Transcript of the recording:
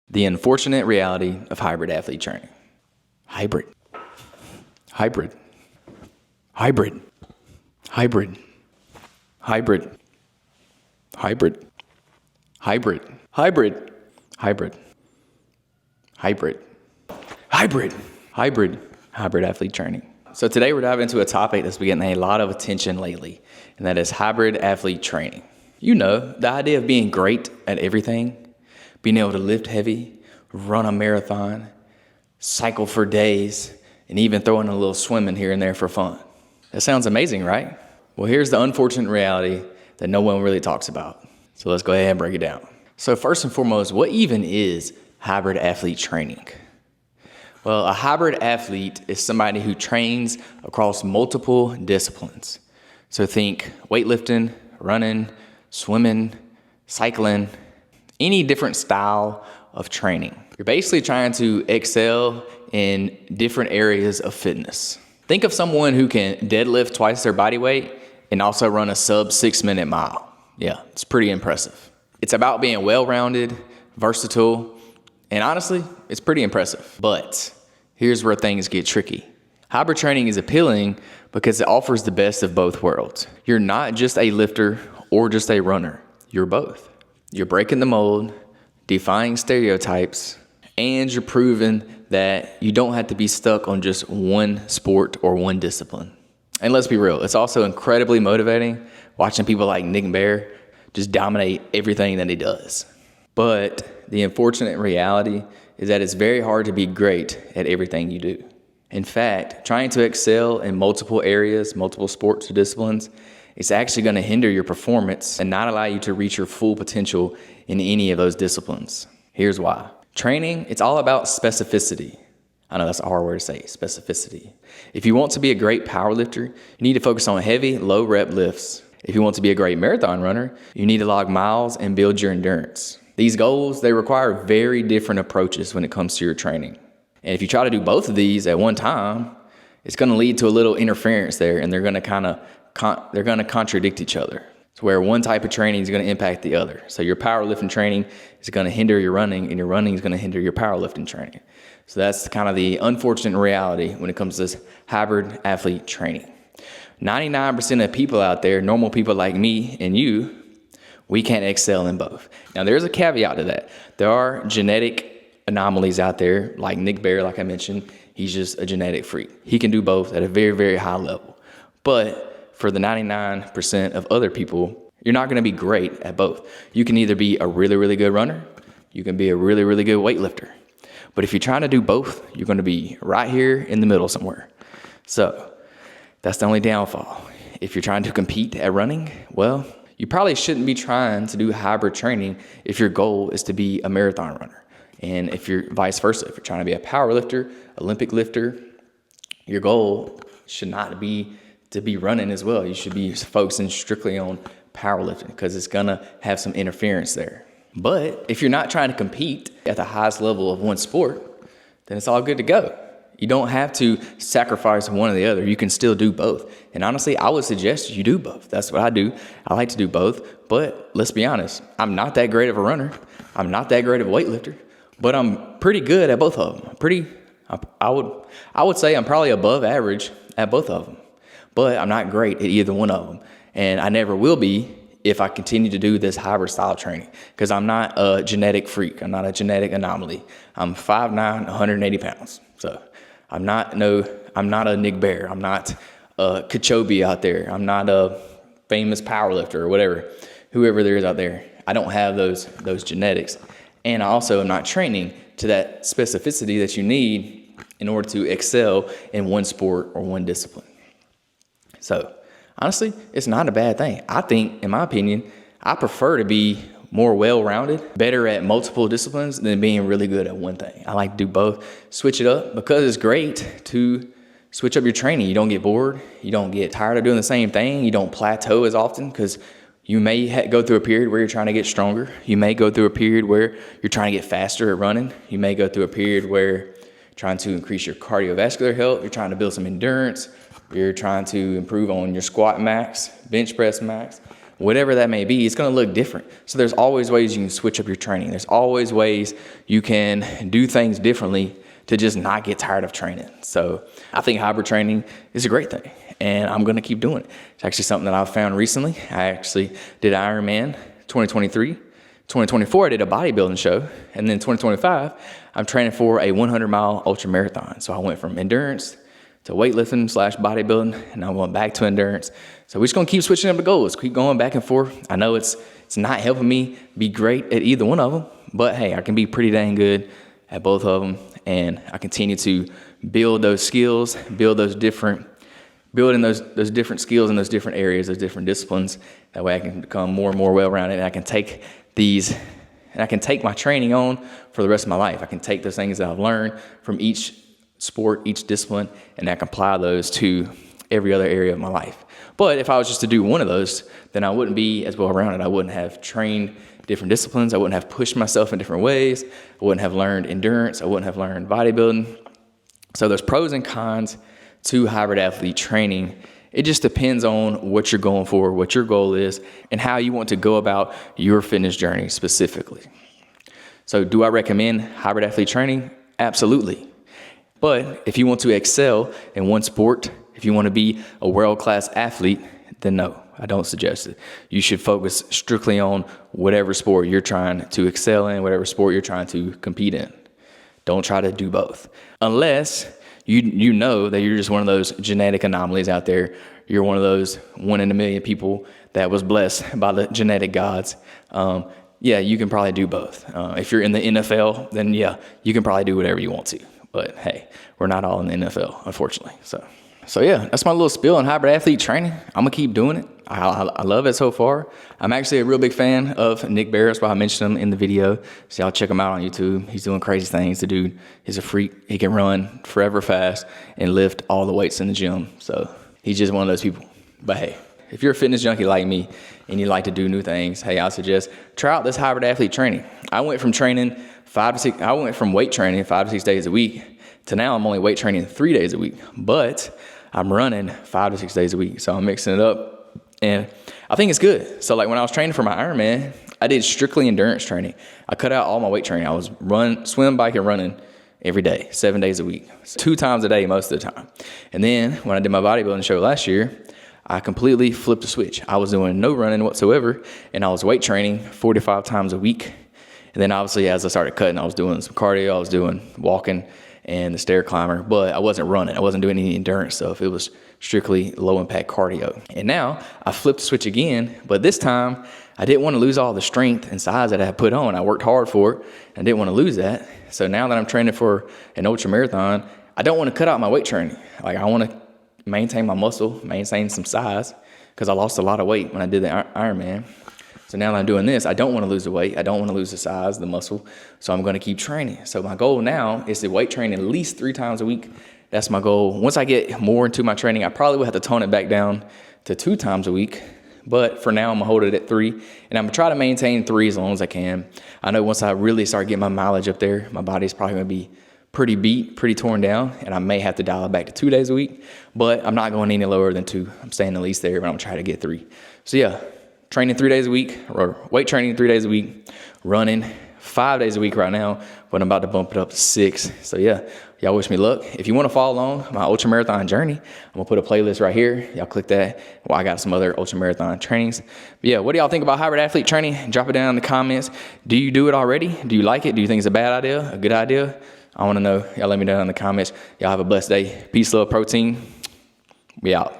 The unfortunate reality of hybrid athlete training. Hybrid. Hybrid. Hybrid. Hybrid. Hybrid. Hybrid. Hybrid. Hybrid. Hybrid. Hybrid. Hybrid. Hybrid. Hybrid athlete training. So today we're diving into a topic that's been getting a lot of attention lately, and that is hybrid athlete training. You know, the idea of being great at everything, being able to lift heavy, run a marathon, cycle for days, and even throw in a little swimming here and there for fun. That sounds amazing, right? Well, here's the unfortunate reality that no one really talks about. So let's go ahead and break it down. So first and foremost, what even is hybrid athlete training? Well, a hybrid athlete is somebody who trains across multiple disciplines. So think weightlifting, running, swimming, cycling, any different style of training. You're basically trying to excel in different areas of fitness. Think of someone who can deadlift twice their body weight and also run a sub 6-minute mile. Yeah, it's pretty impressive. It's about being well-rounded, versatile, and honestly, it's pretty impressive. But here's where things get tricky. Hybrid training is appealing because it offers the best of both worlds. You're not just a lifter or just a runner. You're both. You're breaking the mold, defying stereotypes, and you're proving that you don't have to be stuck on just one sport or one discipline. And let's be real, it's also incredibly motivating watching people like Nick Bear just dominate everything that he does. But the unfortunate reality is that it's very hard to be great at everything you do. In fact, trying to excel in multiple areas, multiple sports or disciplines, it's actually going to hinder your performance and not allow you to reach your full potential in any of those disciplines. Here's why. Training, it's all about specificity. I know that's a hard word to say, specificity. If you want to be a great powerlifter, you need to focus on heavy, low rep lifts. If you want to be a great marathon runner, you need to log miles and build your endurance. These goals, they require very different approaches when it comes to your training. And if you try to do both of these at one time, it's going to lead to a little interference there, and they're going to contradict each other. So where one type of training is going to impact the other. So your powerlifting training is going to hinder your running, and your running is going to hinder your powerlifting training. So that's kind of the unfortunate reality when it comes to this hybrid athlete training. 99% of people out there, normal people like me and you, we can't excel in both. Now there's a caveat to that. There are genetic anomalies out there, like Nick Bear, like I mentioned. He's just a genetic freak. He can do both at a very, very high level. But for the 99% of other people, you're not going to be great at both. You can either be a really, really good runner, you can be a really, really good weightlifter. But if you're trying to do both, you're going to be right here in the middle somewhere. So that's the only downfall. If you're trying to compete at running, well, you probably shouldn't be trying to do hybrid training if your goal is to be a marathon runner. And if you're vice versa, if you're trying to be a power lifter, Olympic lifter, your goal should not be to be running as well. You should be focusing strictly on powerlifting because it's gonna have some interference there. But if you're not trying to compete at the highest level of one sport, then it's all good to go. You don't have to sacrifice one or the other. You can still do both. And honestly, I would suggest you do both. That's what I do. I like to do both. But let's be honest, I'm not that great of a runner. I'm not that great of a weightlifter. But I'm pretty good at both of them. I would say I'm probably above average at both of them. But I'm not great at either one of them. And I never will be if I continue to do this hybrid style training. Because I'm not a genetic freak. I'm not a genetic anomaly. I'm 5'9", 180 pounds. So I'm not a Nick Bear. I'm not a Kachobi out there. I'm not a famous powerlifter or whatever, whoever there is out there. I don't have those genetics. And I also am not training to that specificity that you need in order to excel in one sport or one discipline. So honestly, it's not a bad thing. I think, in my opinion, I prefer to be more well-rounded, better at multiple disciplines than being really good at one thing. I like to do both, switch it up, because it's great to switch up your training. You don't get bored. You don't get tired of doing the same thing. You don't plateau as often because you may go through a period where you're trying to get stronger. You may go through a period where you're trying to get faster at running. You may go through a period where you're trying to increase your cardiovascular health. You're trying to build some endurance. You're trying to improve on your squat max, bench press max. whatever that may be, it's going to look different. So there's always ways you can switch up your training. There's always ways you can do things differently to just not get tired of training. So I think hybrid training is a great thing, and I'm going to keep doing it. It's actually something that I've found recently. I actually did Ironman 2023. 2024, I did a bodybuilding show, and then 2025, I'm training for a 100-mile ultra marathon. So I went from endurance to weightlifting / bodybuilding, and I went back to endurance. So we're just gonna keep switching up the goals, keep going back and forth. I know it's not helping me be great at either one of them, but hey, I can be pretty dang good at both of them, and I continue to build those skills, building those different skills in those different areas, those different disciplines. That way I can become more and more well-rounded, and I can take my training on for the rest of my life. I can take those things that I've learned from each sport, each discipline, and I can apply those to every other area of my life. But if I was just to do one of those, then I wouldn't be as well-rounded. I wouldn't have trained different disciplines. I wouldn't have pushed myself in different ways. I wouldn't have learned endurance. I wouldn't have learned bodybuilding. So there's pros and cons to hybrid athlete training. It just depends on what you're going for, what your goal is, and how you want to go about your fitness journey specifically. So do I recommend hybrid athlete training? Absolutely. But if you want to excel in one sport, if you want to be a world-class athlete, then no, I don't suggest it. You should focus strictly on whatever sport you're trying to excel in, whatever sport you're trying to compete in. Don't try to do both. Unless you know that you're just one of those genetic anomalies out there. You're one of those 1 in a million people that was blessed by the genetic gods. Yeah, you can probably do both. If you're in the NFL, then yeah, you can probably do whatever you want to. But hey, we're not all in the NFL, unfortunately. So yeah, that's my little spiel on hybrid athlete training. I'm gonna keep doing it. I love it so far. I'm actually a real big fan of Nick Barris, why I mentioned him in the video. So y'all check him out on YouTube. He's doing crazy things. The dude is a freak. He can run forever fast and lift all the weights in the gym. So he's just one of those people. But hey, if you're a fitness junkie like me and you like to do new things, hey, I suggest try out this hybrid athlete training. I went from weight training 5 to 6 days a week to now I'm only weight training 3 days a week, but I'm running 5 to 6 days a week. So I'm mixing it up and I think it's good. So like when I was training for my Ironman, I did strictly endurance training. I cut out all my weight training. I was swim, bike, and running every day, 7 days a week, 2 times a day most of the time. And then when I did my bodybuilding show last year, I completely flipped the switch. I was doing no running whatsoever, and I was weight training 45 times a week. And then obviously as I started cutting, I was doing some cardio, I was doing walking and the stair climber, but I wasn't running. I wasn't doing any endurance stuff. It was strictly low impact cardio. And now I flipped the switch again, but this time I didn't want to lose all the strength and size that I had put on. I worked hard for it. I didn't want to lose that. So now that I'm training for an ultra marathon, I don't want to cut out my weight training. Like I want to maintain my muscle, maintain some size, because I lost a lot of weight when I did the Ironman. So now that I'm doing this, I don't want to lose the weight. I don't want to lose the size, the muscle. So I'm going to keep training. So my goal now is to weight train at least 3 times a week. That's my goal. Once I get more into my training, I probably will have to tone it back down to 2 times a week. But for now, I'm going to hold it at 3. And I'm going to try to maintain 3 as long as I can. I know once I really start getting my mileage up there, my body's probably going to be pretty beat, pretty torn down, and I may have to dial it back to 2 days a week, but I'm not going any lower than 2. I'm staying at least there, but I'm going to try to get 3. So yeah, training 3 days a week, or weight training 3 days a week, running 5 days a week right now, but I'm about to bump it up to 6. So yeah, y'all wish me luck. If you want to follow along my ultra marathon journey, I'm going to put a playlist right here. Y'all click that. Well, I got some other ultra marathon trainings. But yeah, what do y'all think about hybrid athlete training? Drop it down in the comments. Do you do it already? Do you like it? Do you think it's a bad idea, a good idea? I want to know. Y'all let me know in the comments. Y'all have a blessed day. Peace, love, protein. We out.